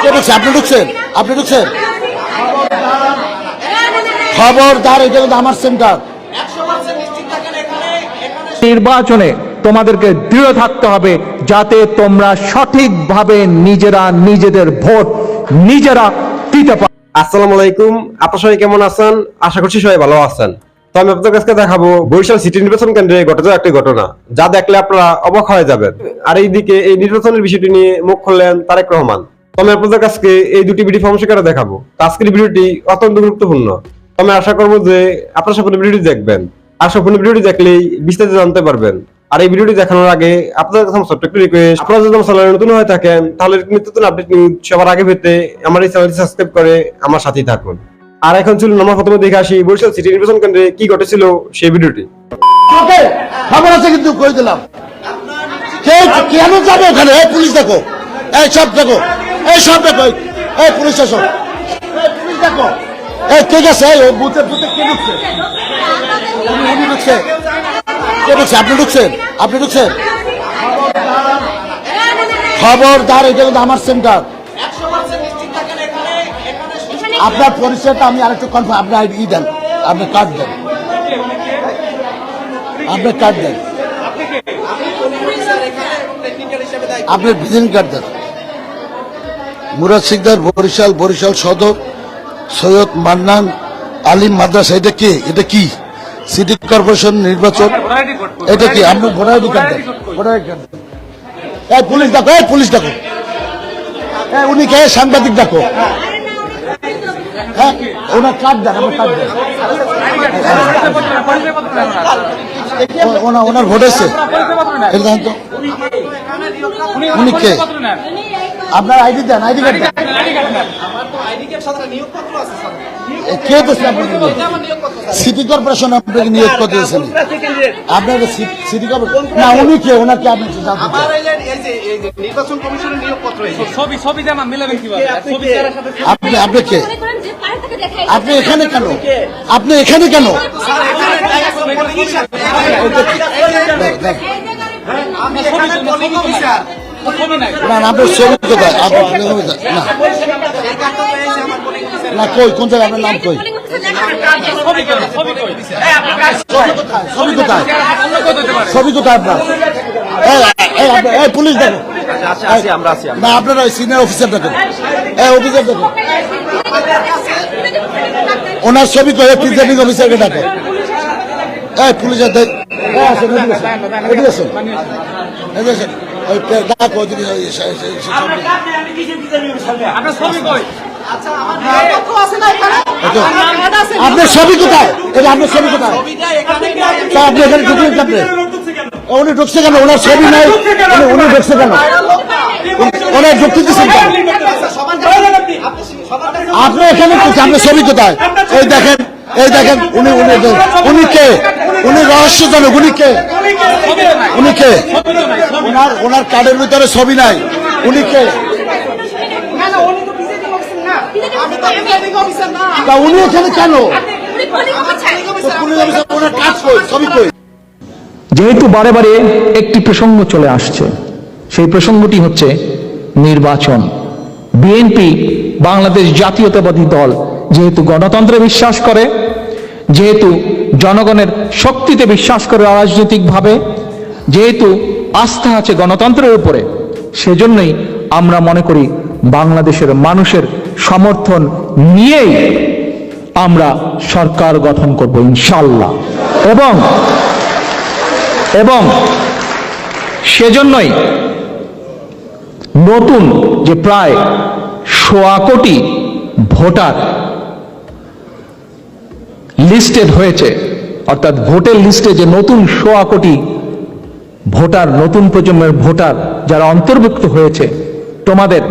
কে ঢুকছে? আপনি ঢুকছেন? আপনি ঢুকছেন? খবরদার, এটা কিন্তু আমার সেন্টার। নির্বাচনে তোমাদেরকে দৃঢ় থাকতে হবে যাতে তোমরা সঠিকভাবে নিজেরা নিজেদের ভোট নিজেরা দিতে পারো। আসসালামু আলাইকুম, আপনারা সবাই কেমন আছেন? আশা করছি সবাই ভালো আছেন। তো আমি আপনাদের কাছে দেখাবো বরিশাল সিটি নির্বাচন কেন্দ্রে ঘটে যাওয়া একটি ঘটনা, যা দেখলে আপনারা অবাক হয়ে যাবেন। আর এইদিকে এই নির্বাচনের বিষয়টি নিয়ে মুখ খুললেন তারেক রহমান। তো আমি আপনাদের কাছে এই দুটি ভিডিও ফর্মশিকারে দেখাবো। আজকের ভিডিওটি অত্যন্ত গুরুত্বপূর্ণ। তো আমি আশা করবো যে আপনারা সম্পূর্ণ ভিডিওটি দেখবেন, আর সম্পূর্ণ ভিডিওটি দেখলেই বিস্তারিত জানতে পারবেন। আর এই ভিডিওটি দেখানোর আগে আপনাদের কাছে ছোট্ট একটি রিকোয়েস্ট, আপনারা যদি আমার চ্যানেলে নতুন হয়ে থাকেন তাহলে নিত্যতন আপডেট নিউজ সবার আগে পেতে আমার এই চ্যানেলটি সাবস্ক্রাইব করে আমার সাথেই থাকুন। আর এখন চলুন আমরা প্রথমে দেখে আসি বরিশাল সিটি নির্বাচন কেন্দ্রে কি ঘটেছিল সেই ভিডিওটি। ওকে, খবর আছে কিন্তু কই দিলাম। কে কেন যাবে ওখানে? এই পুলিশ দেখো, এই সব দেখো, এই সব দেখো, এই পুলিশ আসো, এই পুলিশ দেখো, এই ঠিক আছে। এই বুথে বুথে কে ঢুকছে? উনি ঢুকছে? কে ঢুকছে? আপনি ঢুকছেন? আপনি ঢুকছেন? খবরদার, এটা কিন্তু আমার সেন্টার। আপনার পরিচয়টা আমি আরেকটু কনফার্ম। আপনার আইডি দেন, আপনি কার্ড দেন, আপনি কার্ড দেন, আপনার ভিজিটিং কার্ড দেন। মুরাদ সিকদার, বরিশাল, বরিশাল সদর, সৈয়দ মান্নান আলিম মাদ্রাসা। এটা কি? এটা কি সিটি কর্পোরেশন নির্বাচন? এটা কি? আপনি ভোটার আইডি কার্ড দেন, ভোটার আইডি কার্ড দেন। এই পুলিশ ডাকো, এই পুলিশ ডাকো, উনি কে? সাংবাদিক ডাকো। হ্যাঁ, ওনার কার্ড দেন, আমার কার্ড দেন। ওনার ভোট এসছে, তো উনি কে? আপনার আইডি দেন, আইডি কার্ড দেন। কে দিয়েছেন আপনাকে? সিটি কর্পোরেশন আপনাকে নিয়োগ করে দিয়েছেন আপনাকে? সিটি কর্পোরেশন না, উনি কে? ওনাকে আপনি আপনি কে? আপনি এখানে কেন? আপনি এখানে কেন? না না, আপনার ছবি কোথায়? না কই, কোন জায়গায়? আপনার নাম কই? ছবি কোথায়? ছবি কোথায় আপনার? এই পুলিশ দেখো না, আপনারা সিনিয়র অফিসার দেখেন, অফিসার দেখো, ওনার ছবি কই? প্রিজাইডিং অফিসারকে ডাকো। এই পুলিশের দেখ, আপনার ছবি কোথায়? এটা আপনার ছবি কোথায়? আপনি এখানে ঢুকলেন কেন? উনি ঢুকছে কেন? ওনার ছবি নাই, উনি ঢুকছে কেন? ওনার যুক্তি দিচ্ছেন কেন? আপনি এখানে আপনার ছবি কোথায়? এই দেখেন, এই দেখেন, উনি উনি উনি কে? উনি রহস্যজনক। উনি কে? উনি কে? ওনার কার্ডের ভিতরে ছবি নাই। উনি কে? উনি এখানে কেন? ওনার কাজ কই? ছবি কই? যেহেতু বারে বারে একটি প্রসঙ্গ চলে আসছে, সেই প্রসঙ্গটি হচ্ছে নির্বাচন। বিএনপি, বাংলাদেশ জাতীয়তাবাদী দল, যেহেতু গণতন্ত্রে বিশ্বাস করে, যেহেতু জনগণের শক্তিতে বিশ্বাস করে রাজনৈতিকভাবে, যেহেতু আস্থা আছে গণতন্ত্রের উপরে, সেজন্যই আমরা মনে করি বাংলাদেশের মানুষের সমর্থন নিয়েই আমরা সরকার গঠন করব ইনশাআল্লাহ। এবং সেজন্যই নতুন যে প্রায় ১.৫ কোটি ভোটার লিস্টেড হয়েছে, অর্থাৎ ভোটের লিস্টে যে নতুন ১.৫ কোটি ভোটার, নতুন প্রজন্মের ভোটার যারা অন্তর্ভুক্ত হয়েছে, তোমাদের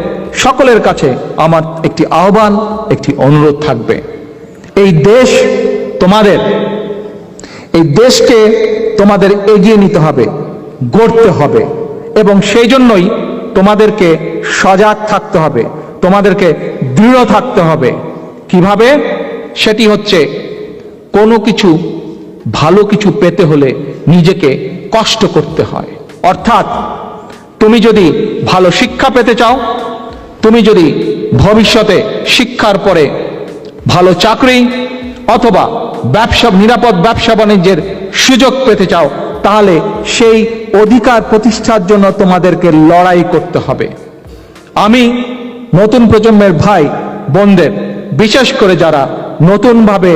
সকলের কাছে আমার একটি আহ্বান, একটি অনুরোধ থাকবে। এই দেশ তোমাদের, এই দেশকে তোমাদের এগিয়ে নিতে হবে, গড়তে হবে, এবং সেই জন্যই তোমাদেরকে সজাগ থাকতে হবে, তোমাদেরকে দৃঢ় থাকতে হবে। কিভাবে? সেটি হচ্ছে কোনো কিছু, ভালো কিছু পেতে হলে নিজেকে কষ্ট করতে হয়। অর্থাৎ তুমি যদি ভালো শিক্ষা পেতে চাও, তুমি যদি ভবিষ্যতে শিক্ষার পরে ভালো চাকরি অথবা ব্যবসা, নিরাপদ ব্যবসা বাণিজ্যের সুযোগ পেতে চাও, তাহলে সেই অধিকার প্রতিষ্ঠার জন্য তোমাদেরকে লড়াই করতে হবে। আমি নতুন প্রজন্মের ভাই বোনদের, বিশেষ করে যারা নতুনভাবে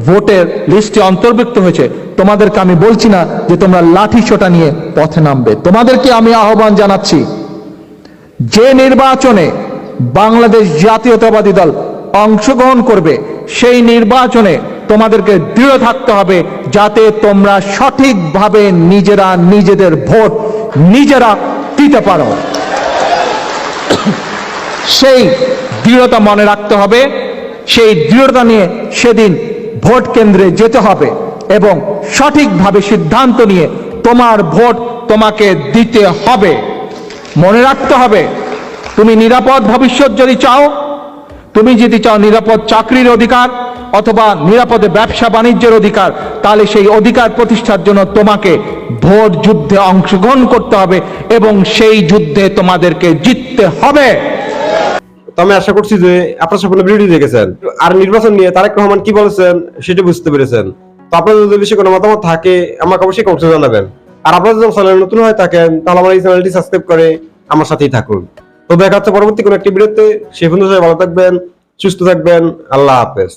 ভোটের লিস্টে অন্তর্ভুক্ত হয়েছে, তোমাদেরকে আমি বলছি না যে তোমরা লাঠি সোটা নিয়ে পথে নামবে। তোমাদেরকে আমি আহ্বান জানাচ্ছি, যে নির্বাচনে বাংলাদেশ জাতীয়তাবাদী দল অংশগ্রহণ করবে সেই নির্বাচনে তোমাদেরকে দৃঢ় থাকতে হবে, যাতে তোমরা সঠিকভাবে নিজেরা নিজেদের ভোট নিজেরা দিতে পারো। সেই দৃঢ়তা মনে রাখতে হবে, সেই দৃঢ়তা নিয়ে সেদিন ভোট কেন্দ্রে যেতে হবে এবং সঠিকভাবে সিদ্ধান্ত নিয়ে তোমার ভোট তোমাকে দিতে হবে। মনে রাখতে হবে, তুমি নিরাপদ ভবিষ্যৎ যদি চাও, তুমি যদি চাও নিরাপদ চাকরির অধিকার অথবা নিরাপদে ব্যবসা বাণিজ্যের অধিকার, তাহলে সেই অধিকার প্রতিষ্ঠার জন্য তোমাকে ভোট যুদ্ধে অংশগ্রহণ করতে হবে এবং সেই যুদ্ধে তোমাদেরকে জিততে হবে। তো আমি আশা করছি যে আপনারা সম্পূর্ণ ভিডিওটি দেখেছেন আর নির্বাচন নিয়ে তারেক রহমান কি বলেছেন সেটা বুঝতে পেরেছেন। তো আপনাদের যদি বেশি কোনো মতামত থাকে আমাকে অবশ্যই কমেন্টে জানাবেন। আর আপনারা যদি চ্যানেল নতুন হয়ে থাকেন তাহলে আমার এই চ্যানেলটি সাবস্ক্রাইব করে আমার সাথেই থাকুন। তো দেখা হচ্ছে পরবর্তী কোনো একটি ভিডিওতে। সেই পর্যন্ত সবাই ভালো থাকবেন, সুস্থ থাকবেন। আল্লাহ হাফেজ।